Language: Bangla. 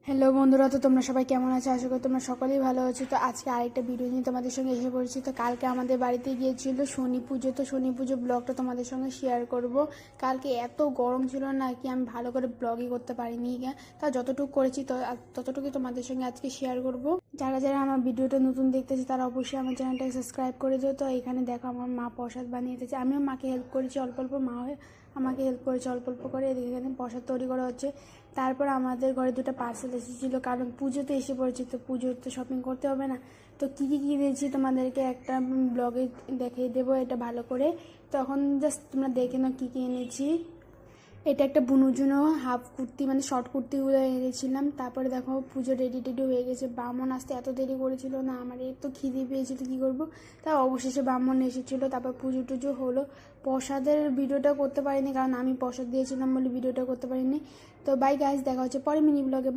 হ্যালো বন্ধুরা, তো তোমরা সবাই কেমন আছো? আশা করি তোমরা সকলেই ভালো আছো। তো আজকে আরেকটা ভিডিও নিয়ে তোমাদের সঙ্গে এসে পড়েছি। তো কালকে আমাদের বাড়িতে গিয়েছিল শনি পুজো, তো শনি পুজো ব্লগটা তোমাদের সঙ্গে শেয়ার করব। কালকে এত গরম ছিল না কি আমি ভালো করে ব্লগই করতে পারিনি, তা যতটুকু করেছি ততটুকুই তোমাদের সঙ্গে আজকে শেয়ার করব। যারা যারা আমার ভিডিওটা নতুন দেখতেছে তারা অবশ্যই আমার চ্যানেলটাকে সাবস্ক্রাইব করে দিও। তো এখানে দেখো আমার মা প্রসাদ বানিয়ে দিয়েছে, আমিও মাকে হেল্প করেছি অল্প অল্প, মা আমাকে হেল্প করেছে অল্প অল্প করে। এদিকে এখানে প্রসাদ তৈরি করা হচ্ছে। তারপর আমাদের ঘরে দুটো পার্সেল এসেছিলো, কারণ পুজোতে এসে পড়েছি, তো পুজোর তো শপিং করতে হবে না। তো কী কী কিনেছি তোমাদেরকে একটা ব্লগে দেখিয়ে দেবো, এটা ভালো করে। তখন জাস্ট তোমরা দেখে নাও কী কী এনেছি। এটা একটা বুনুর জন্য হাফ কুর্তি, মানে শর্ট কুর্তিগুলো এনেছিলাম। তারপরে দেখো পুজো রেডি টেডি হয়ে গেছে। ব্রাহ্মণ আসতে এত দেরি করেছিল না, আমার তো খিদে পেয়েছিল, কী করবো। তা অবশেষে ব্রাহ্মণ এসেছিলো, তারপর পুজো টুজো হলো। প্রসাদের ভিডিওটা করতে পারিনি, কারণ আমি প্রসাদ দিয়েছিলাম বলে ভিডিওটা করতে পারিনি। তো বাই গাইস, দেখা হচ্ছে পরে মিনি ব্লগে।